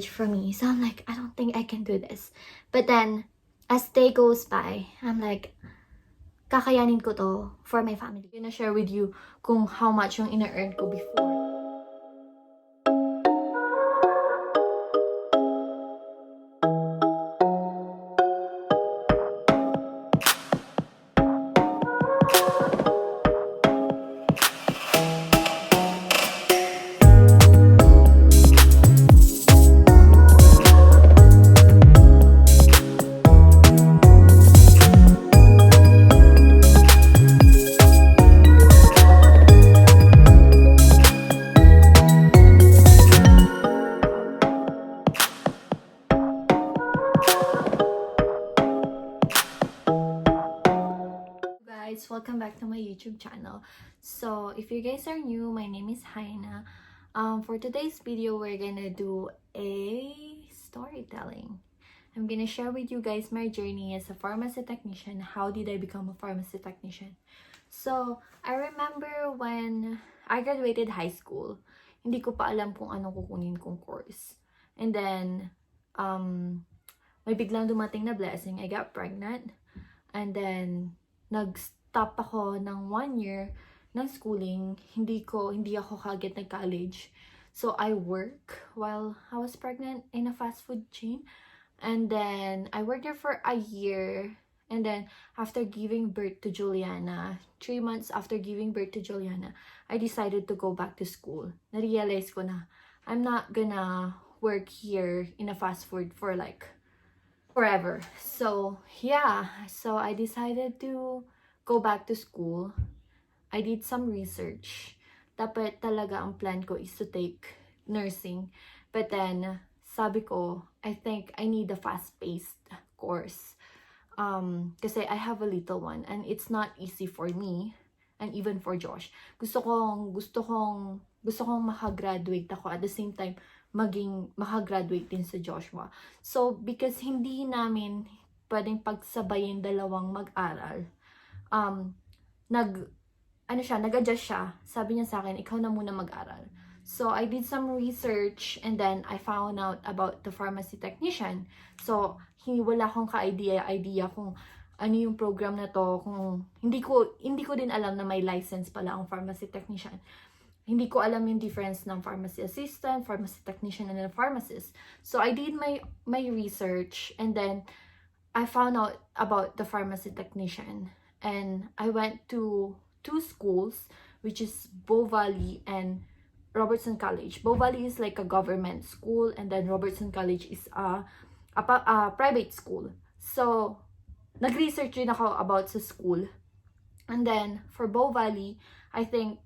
for me. So I'm like, I don't think I can do this. But then, as day goes by, I'm like, kakayanin ko to for my family. I'm gonna share with you kung how much yung ina-earn ko before. Guys, welcome back to my YouTube channel. So if you guys are new, my name is Haina. For today's video, we're gonna do a storytelling. I'm gonna share with you guys my journey as a pharmacy technician. How did I become a pharmacy technician? So I remember when I graduated high school, hindi ko pa alam kung anong kukunin kong course. And then may biglang dumating na blessing. I got pregnant. And then nag-stop ako ng 1 year ng schooling. Hindi ako kagad nag-college. So I work while I was pregnant in a fast food chain. And then I worked there for a year. And then after giving birth to Juliana, 3 months after giving birth to Juliana, I decided to go back to school. Na-realize ko na I'm not gonna work here in a fast food for like forever. So yeah, so I decided to go back to school. I did some research. Dapat talaga ang plan ko is to take nursing. But then, sabi ko, I think I need a fast-paced course. Kasi I have a little one and it's not easy for me and even for Josh. Gusto kong makagraduate ako at the same time makagraduate din sa Joshua. So, because hindi namin pwedeng pagsabayin dalawang mag-aral, nag-adjust siya. Sabi niya sa akin, ikaw na muna mag-aral. So, I did some research and then I found out about the pharmacy technician. So, wala akong idea kung ano yung program na to, kung hindi ko din alam na may license pala ang pharmacy technician. Hindi ko alam yung difference ng pharmacy assistant, pharmacy technician, and a pharmacist. So I did my research and then I found out about the pharmacy technician. And I went to 2 schools, which is Bow Valley and Robertson College. Bow Valley is like a government school and then Robertson College is a private school. So, nag-research din ako about sa school. And then, for Bow Valley, I think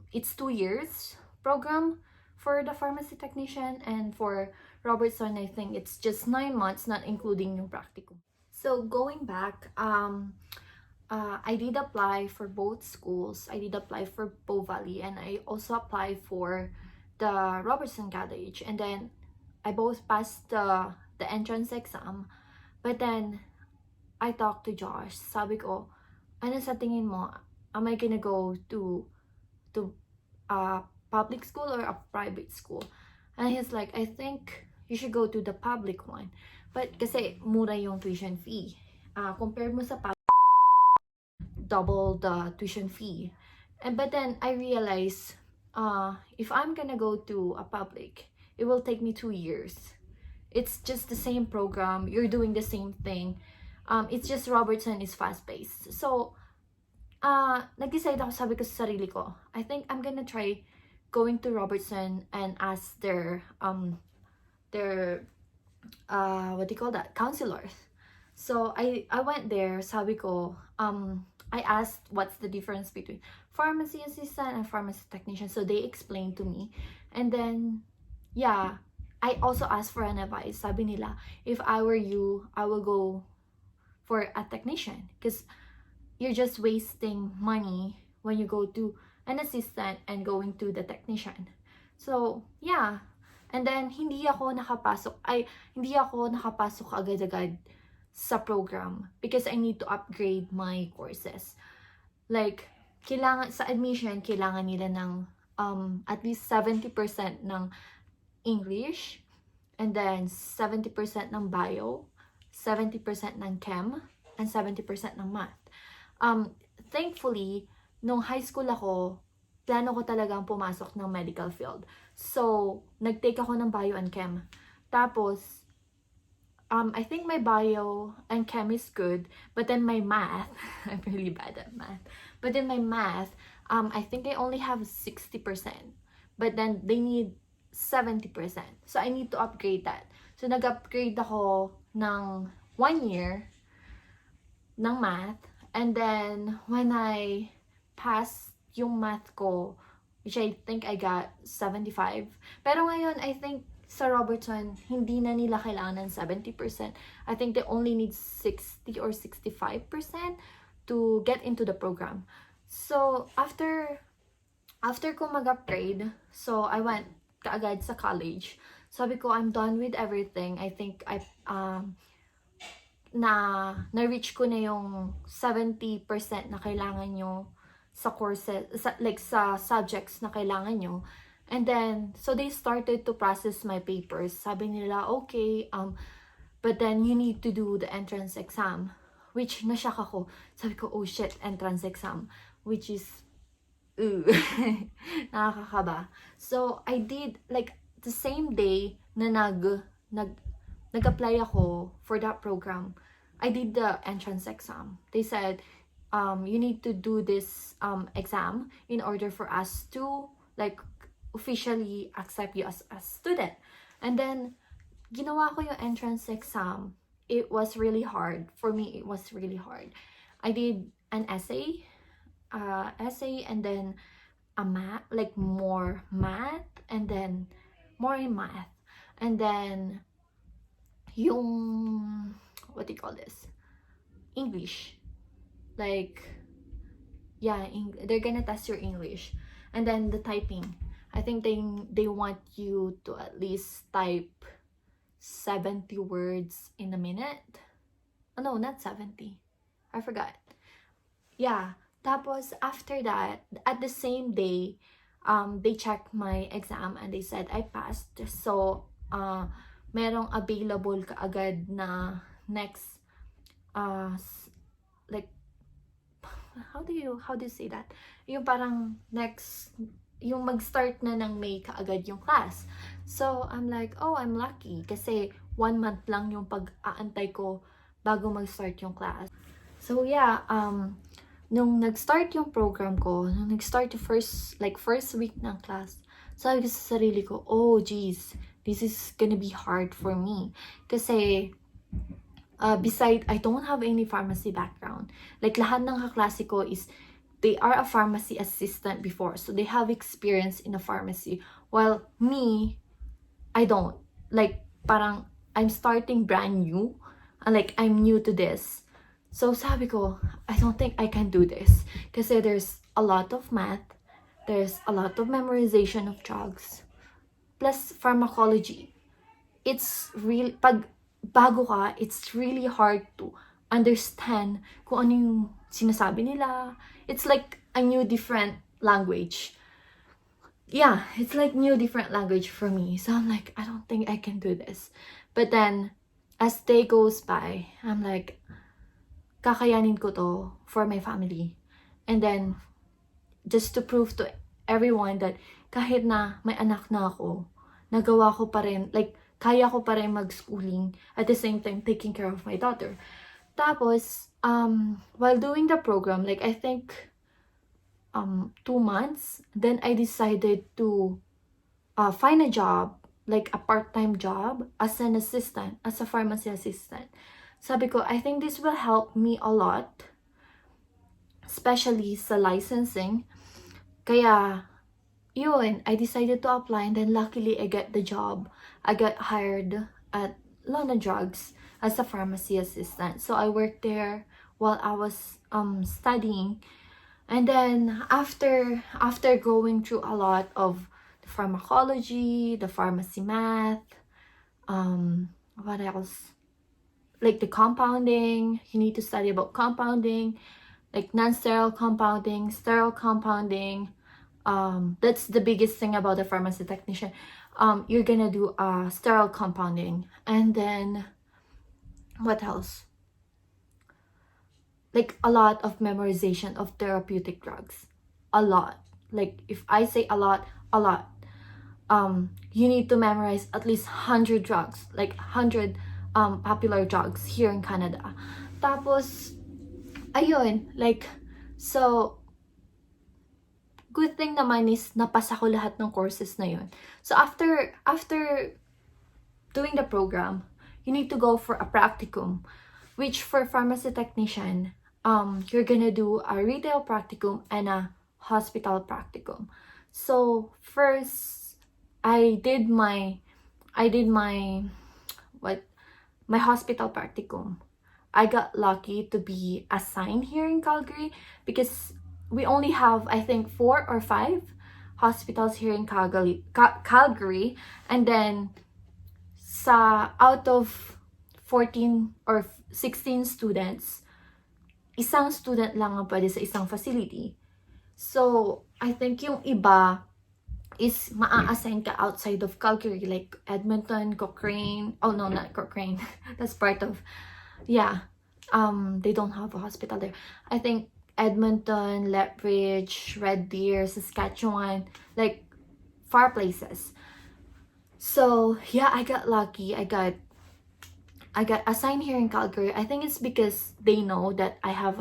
it's 2 years program for the pharmacy technician, and for Robertson I think it's just 9 months, not including yung practicum. So going back, I did apply for both schools. I did apply for Bow Valley and I also applied for the Robertson College, and then I both passed the entrance exam. But then I talked to Josh. Sabi ko, ano sa tingin mo? Am I gonna go to a public school or a private school? And he's like, I think you should go to the public one. But kasi mura yung tuition fee. Compared mo sa public, double the tuition fee. But then I realized, if I'm gonna go to a public, it will take me 2 years. It's just the same program. You're doing the same thing. It's just Robertson is fast-paced. So, nag-decide ako, sabi ko sa sarili ko, I think I'm gonna try going to Robertson and ask their what do you call that, counselors. So I went there. Sabi ko, I asked what's the difference between pharmacy assistant and pharmacy technician. So they explained to me, and then yeah, I also asked for an advice. Sabi nila, if I were you, I will go for a technician because you're just wasting money when you go to an assistant and going to the technician. So, yeah. And then, hindi ako nakapasok agad-agad sa program because I need to upgrade my courses. Like, sa admission, kailangan nila ng at least 70% ng English, and then 70% ng bio, 70% ng chem, and 70% ng math. Thankfully, nung high school ako, plano ko talagang pumasok ng medical field. So, nag-take ako ng bio and chem. Tapos, I think my bio and chem is good, but then my math, I'm really bad at math. But then my math, I think I only have 60%. But then they need 70%. So I need to upgrade that. So nag-upgrade ako ng 1 year ng math. And then when I passed yung math ko, which I think I got 75. Pero ngayon, I think sa Robertson, hindi na nila kailangan ng 70%. I think they only need 60 or 65% to get into the program. So, after ko mag-upgrade, so I went kaagad sa college. Sabi ko, I'm done with everything. I think na-reach ko na yung 70% na kailangan nyo sa courses, sa subjects na kailangan nyo. And then, so they started to process my papers. Sabi nila, okay, but then you need to do the entrance exam. Which, nashock ako. Sabi ko, oh shit, entrance exam. Which is, nakakakaba. So, I did, like, the same day na nag-apply ako for that program, I did the entrance exam. They said, you need to do this exam in order for us to, like, officially accept you as a student. And then, ginawa ko yung entrance exam. It was really hard. For me, it was really hard. I did an essay, and then a math, like more math, and then more in math. And then, yung, what do you call this? English. Like, yeah, they're gonna test your English. And then the typing. I think they want you to at least type 70 words in a minute. Oh, no, not 70. I forgot. Yeah. Tapos, after that, at the same day, they checked my exam and they said I passed. So, merong available kaagad na next, like, how do you say that? Yung parang next, yung mag-start na ng May kaagad yung class. So, I'm like, oh, I'm lucky. Kasi 1 month lang yung pag-aantay ko bago mag-start yung class. So, yeah, nung nag-start yung program ko, nung nag-start yung first week ng class, sabi ko sa sarili ko, oh, geez, this is gonna be hard for me. Kasi, beside, I don't have any pharmacy background. Like, lahat ng kaklase ko is, they are a pharmacy assistant before. So, they have experience in a pharmacy. While me, I don't. Like, parang, I'm starting brand new. Like, I'm new to this. So, sabi ko, I don't think I can do this. Kasi there's a lot of math. There's a lot of memorization of drugs. Plus, pharmacology. It's really, pag bago ka, it's really hard to understand kung ano yung sinasabi nila. It's like a new different language. Yeah, it's like new different language for me. So I'm like, I don't think I can do this. But then, as day goes by, I'm like, kakayanin ko to for my family. And then, just to prove to everyone that kahit na may anak na ako, nagawa ko pa rin, like, kaya ko pa rin mag-schooling at the same time taking care of my daughter. Tapos, while doing the program, like, I think 2 months, then I decided to find a job, like a part-time job as an assistant, as a pharmacy assistant. Sabi ko, I think this will help me a lot, especially sa licensing. Kaya, yun, I decided to apply, and then luckily I get the job. I got hired at Lona Drugs as a pharmacy assistant. So I worked there while I was studying. And then after going through a lot of the pharmacology, the pharmacy math, what else? Like the compounding, you need to study about compounding, like non-sterile compounding, sterile compounding. That's the biggest thing about the pharmacy technician. you're gonna do sterile compounding, and then what else? Like a lot of memorization of therapeutic drugs. A lot. Like if I say a lot, a lot. You need to memorize at least 100 drugs, like 100 popular drugs here in Canada. Tapos, ayun, like, so, good thing naman is napasa ko lahat ng courses na yun. So, after doing the program, you need to go for a practicum, which for pharmacy technician, you're gonna do a retail practicum and a hospital practicum. So, first, I did my my hospital practicum. I got lucky to be assigned here in Calgary because we only have, I think, 4 or 5 hospitals here in Calgary, and then out of 14 or 16 students, isang student lang ang pwede sa isang facility. So, I think yung iba is maa-assign ka outside of Calgary, like Edmonton, Cochrane. Oh no, not Cochrane. That's part of, yeah. They don't have a hospital there. I think Edmonton, Lethbridge, Red Deer, Saskatchewan, like far places. So yeah, I got lucky. I got assigned here in Calgary. I think it's because they know that I have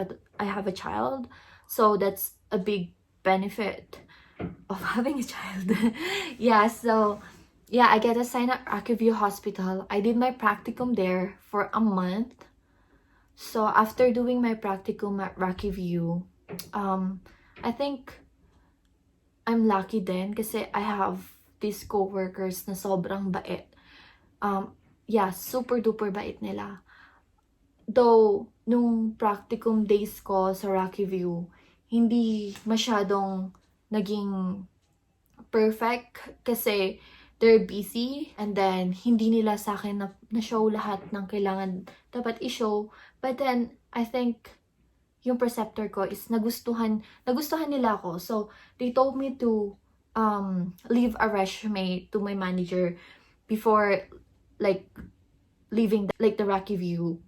a child, so that's a big benefit of having a child. Yeah, so yeah, I get assigned at Rocky View Hospital. I did my practicum there for a month. So after doing my practicum at Rocky View, I think I'm lucky din kasi I have these co-workers na sobrang bait. Yeah, super duper bait nila. Though, nung practicum days ko sa Rocky View, hindi masyadong naging perfect kasi they're busy, and then hindi nila sa akin na-show lahat ng kailangan dapat i-show. But then, I think yung preceptor ko is nagustuhan nila ako. So, they told me to leave a resume to my manager before like leaving the Rocky View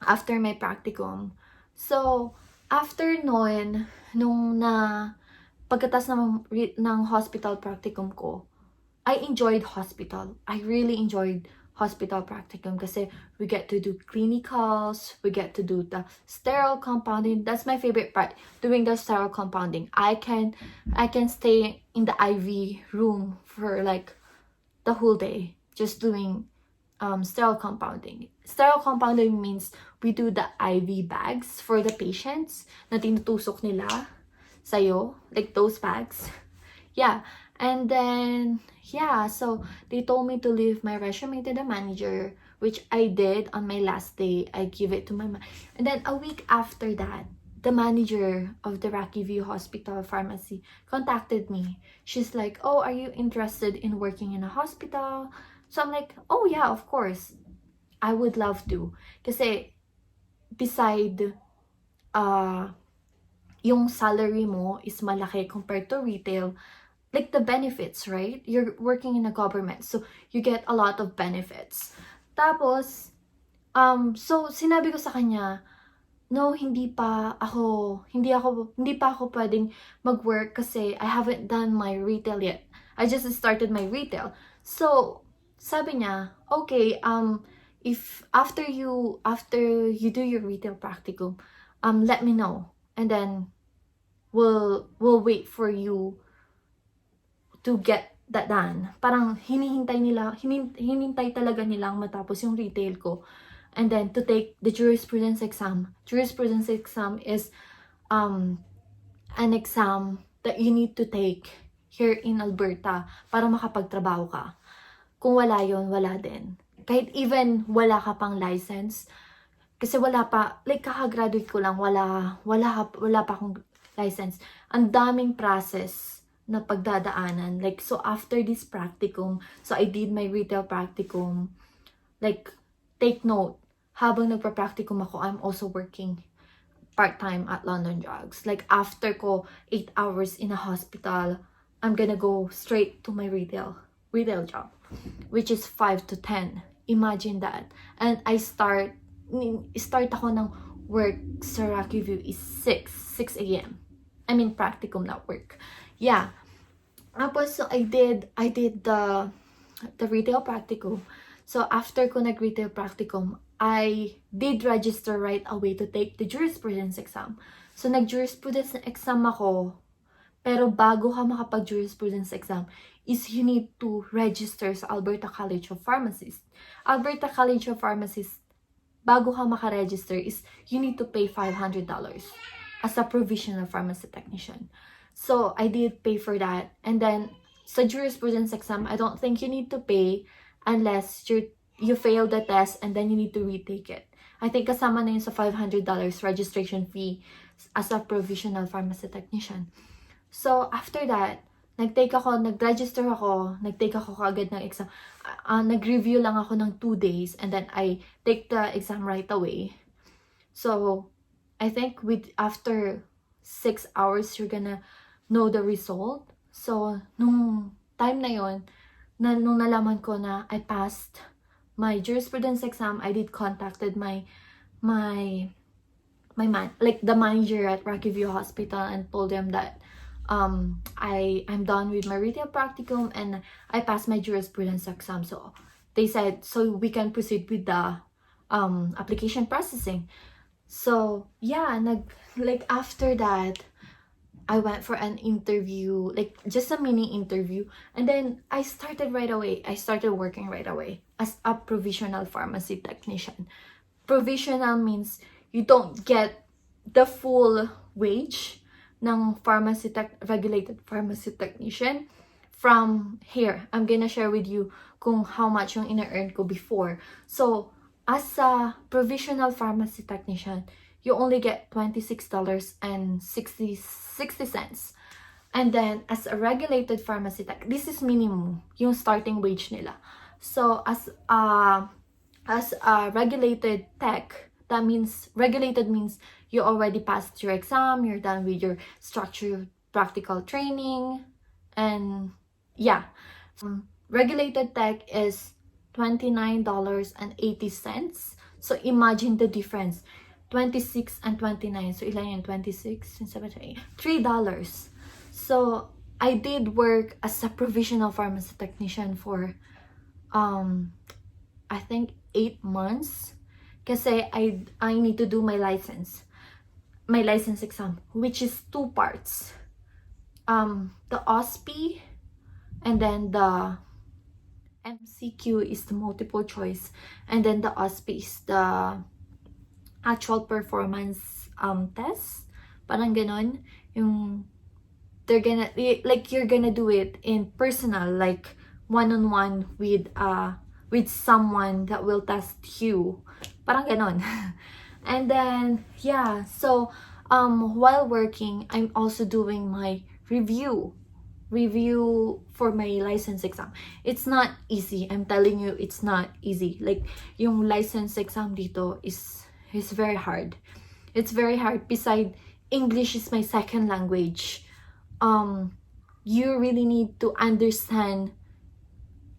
after my practicum. So, after nung pagkatas ng hospital practicum ko, I enjoyed hospital. I really enjoyed hospital practicum kasi we get to do clinicals, we get to do the sterile compounding. That's my favorite part, doing the sterile compounding. I can stay in the IV room for like the whole day just doing sterile compounding. Sterile compounding means we do the IV bags for the patients na tinutusok nila sa'yo, like those bags. Yeah, and then, yeah, so they told me to leave my resume to the manager, which I did on my last day. I give it to my and then a week after that, the manager of the Rocky View Hospital Pharmacy contacted me. She's like, oh, are you interested in working in a hospital? So I'm like, oh yeah, of course. I would love to. Kasi, beside, yung salary mo is malaki compared to retail, like the benefits, right? You're working in a government, so you get a lot of benefits. Tapos, so sinabi ko sa kanya, no, hindi pa ako pwedeng mag-work kasi I haven't done my retail yet. I just started my retail. So, sabi niya, okay, if after you do your retail practicum, let me know, and then we'll wait for you to get that done. Parang hinintay talaga nilang matapos yung retail ko, and then to take the jurisprudence exam. Jurisprudence exam is an exam that you need to take here in Alberta para makapagtrabaho ka. Kung wala yon, wala din. Kahit even wala ka pang license, kasi wala pa, like kakagraduate ko lang, wala pa akong license. Ang daming process na pagdadaanan. Like, so after this practicum, so I did my retail practicum, like, take note, habang nagpa-practicum ako, I'm also working part-time at London Drugs. Like, after ko 8 hours in a hospital, I'm gonna go straight to my retail. retail job, which is 5 to 10. Imagine that. And I start ako ng work sa Rocky View is 6 a.m. I mean, practicum, not work. Yeah. Tapos, so I did the retail practicum. So, after ko nag-retail practicum, I did register right away to take the jurisprudence exam. So, nag-jurisprudence exam ako, pero bago ka makapag-jurisprudence exam, is you need to register sa Alberta College of Pharmacists. Alberta College of Pharmacists, bago ka makaregister, is you need to pay $500 as a provisional pharmacy technician. So, I did pay for that. And then, sa jurisprudence exam, I don't think you need to pay unless you fail the test and then you need to retake it. I think kasama na yun sa $500 registration fee as a provisional pharmacy technician. So, after that, nag-take ako kaagad ng exam. Nag-review lang ako ng 2 days and then I take the exam right away. So, I think after 6 hours, you're gonna know the result. So, nung time na yon, nung nalaman ko na I passed my jurisprudence exam, I did contacted my the manager at Rocky View Hospital and told them that I'm done with my retail practicum and I passed my jurisprudence exam. So they said, so we can proceed with the application processing. So yeah, after that, I went for an interview, just a mini interview, and then I started right away. I started working right away as a provisional pharmacy technician. Provisional means you don't get the full wage ng regulated pharmacy technician. From here, I'm gonna share with you kung how much yung ina-earn ko before. So, as a provisional pharmacy technician, you only get $26.60. And then, as a regulated pharmacy tech, this is minimum, yung starting wage nila. So, as a regulated tech, that means, regulated means you already passed your exam, you're done with your structured practical training, and yeah. Regulated tech is $29.80. So, imagine the difference. 26 and 29. So, ilan yun? 26 and 7, $3. So, I did work as a provisional pharmacy technician for, I think, 8 months. Kasi I need to do my license exam, which is 2 parts. The OSPI, and then the MCQ is the multiple choice, and then the OSPI is the actual performance test. Parang ganon. Yung you're gonna do it in personal, like one-on-one with someone that will test you. Parang ganon. And then yeah, so while working, I'm also doing my review for my license exam. It's not easy. I'm telling you, it's not easy. Like, yung license exam dito is very hard. It's very hard. Besides, English is my second language. You really need to understand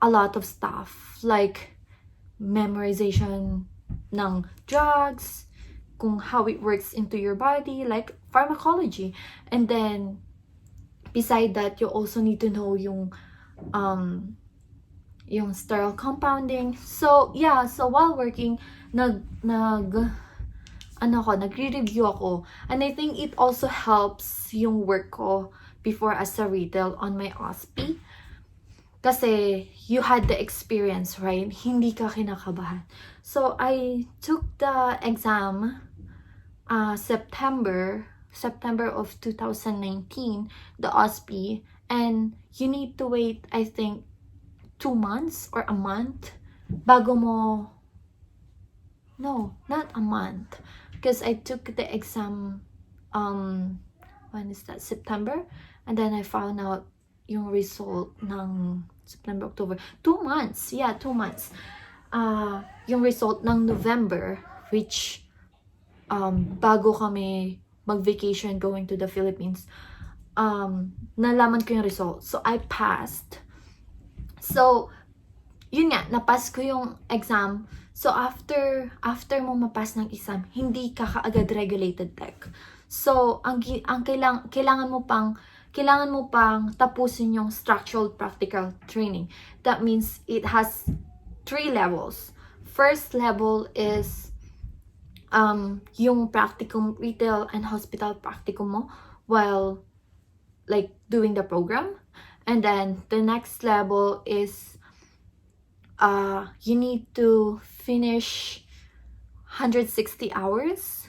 a lot of stuff, like memorization ng drugs, kung how it works into your body, like pharmacology. And then, beside that, you also need to know yung sterile compounding. So, yeah, so while working, nagre-review ako. And I think it also helps yung work ko before as a retail on my OSPI. Kasi you had the experience, right? Hindi ka kinakabahan. So, I took the exam September of 2019, the OSPI, and you need to wait, I think, 2 months or a month bago mo, no, not a month, because I took the exam, when is that, September, and then I found out yung result ng September, October, 2 months, yeah, 2 months, yung result ng November, which, bago kami mag-vacation going to the Philippines, nalaman ko yung result. So, I passed. So, yun nga, napas ko yung exam. So, after mo mapas ng exam, hindi ka kaagad regulated tech. So, kailangan mo pang tapusin yung structural practical training. That means it has 3 levels. First level is yung practicum, retail and hospital practicum mo while like doing the program. And then the next level is you need to finish 160 hours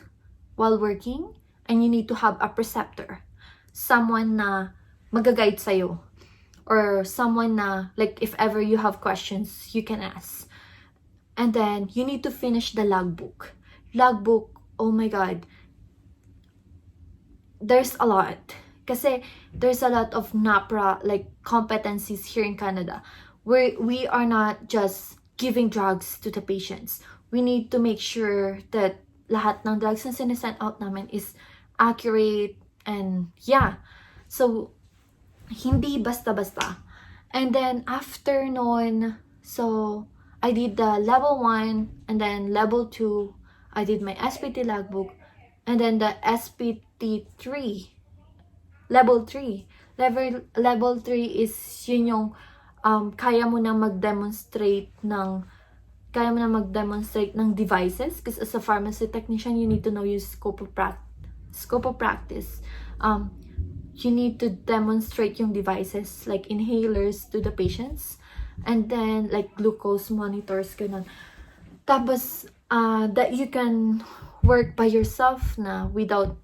while working, and you need to have a preceptor, someone na mag-guide sa'yo, or someone na, like, if ever you have questions, you can ask. And then, you need to finish the logbook. Logbook, oh my god, there's a lot. Kasi, there's a lot of NAPRA, like, competencies here in Canada. We are not just giving drugs to the patients. We need to make sure that lahat ng drugs na sinesend out namin is accurate, and yeah. So, hindi basta-basta. And then, after nun, so, I did the level 1, and then level 2, I did my SPT logbook, and then the SPT 3, level 3. Level 3 is yun yung kaya mo na mag-demonstrate ng devices, because as a pharmacy technician, you need to know your scope of practice. You need to demonstrate yung devices like inhalers to the patients, and then like glucose monitors, ganun. Tapos that you can work by yourself na without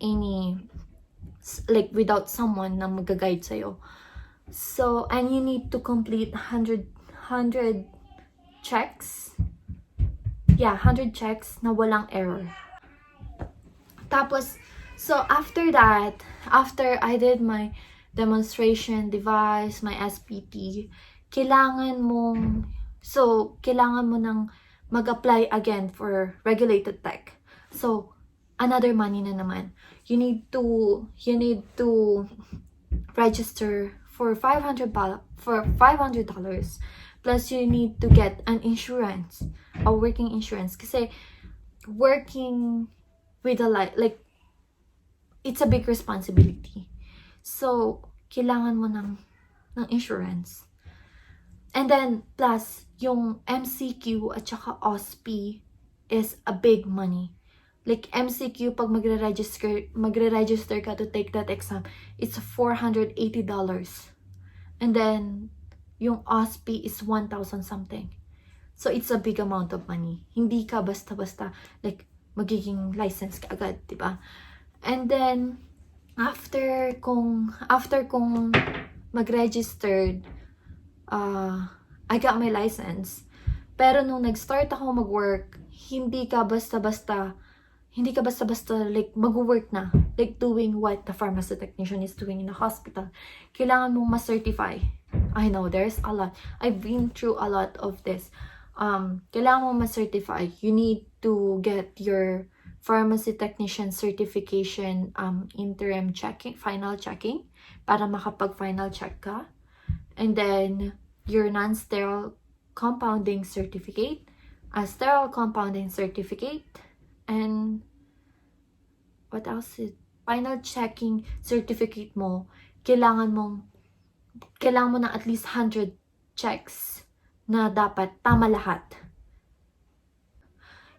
someone na mag-guide sa'yo. So, and you need to complete 100 checks. Yeah, 100 checks na walang error. Tapos, so after that, after I did my demonstration device, my SPT, kailangan mo nang mag-apply again for regulated tech. So, another money na naman. You need to register for $500, plus you need to get an insurance, a working insurance, kasi working with like it's a big responsibility. So, kailangan mo ng insurance. And then, plus, yung MCQ at saka OSP is a big money. Like, MCQ, pag magre-register ka to take that exam, it's $480. And then, yung OSP is 1,000 something. So, it's a big amount of money. Hindi ka basta-basta, like, magiging license ka agad, diba? And then, after kong mag-registered, I got my license. Pero nung nag-start ako mag-work, hindi ka basta-basta like mag-work na, like doing what the pharmacy technician is doing in the hospital. Kailangan mong ma-certify. I know, there's a lot. I've been through a lot of this. Kailangan mong ma-certify. You need to get your pharmacy technician certification interim checking, final checking, para makapag-final check ka. And then, your non-sterile compounding certificate, a sterile compounding certificate, and what else is final checking certificate mo. Kailangan mo na at least 100 checks na dapat tama lahat.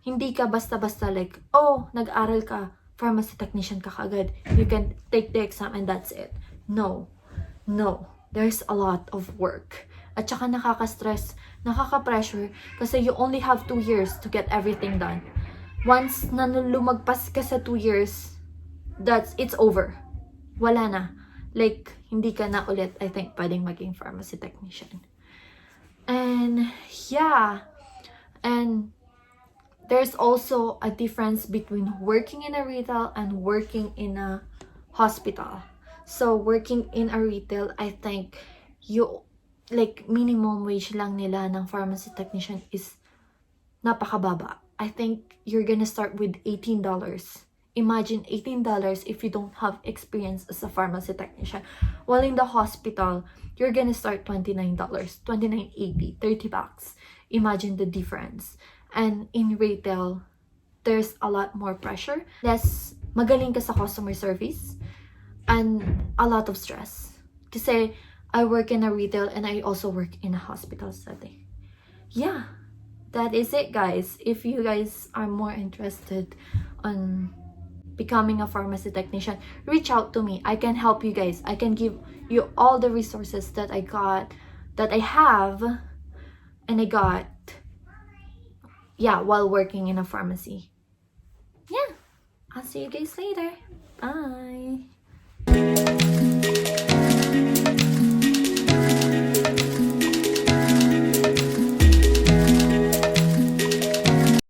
Hindi ka basta-basta like, oh, nag-aral ka, pharmacy technician ka kagad, you can take the exam and that's it. No. There's a lot of work. At saka nakaka-stress, nakaka-pressure, kasi you only have 2 years to get everything done. Once na lumagpas ka sa 2 years, it's over. Wala na. Like, hindi ka na ulit, I think, pwedeng maging pharmacy technician. And, yeah. And, there's also a difference between working in a retail and working in a hospital. So, working in a retail, I think, minimum wage lang nila ng pharmacy technician is napakababa. I think you're gonna start with $18 Imagine $18 if you don't have experience as a pharmacy technician. While in the hospital, you're gonna start $29, $29.80, $30. Imagine the difference. And in retail, there's a lot more pressure. Less magaling ka sa customer service and a lot of stress. Kasi I work in a retail and I also work in a hospital setting. Yeah, that is it, guys. If you guys are more interested on becoming a pharmacy technician, reach out to me. I can help you guys. I can give you all the resources that I got, that I have, and I got, yeah, while working in a pharmacy. Yeah, I'll see you guys later. Bye.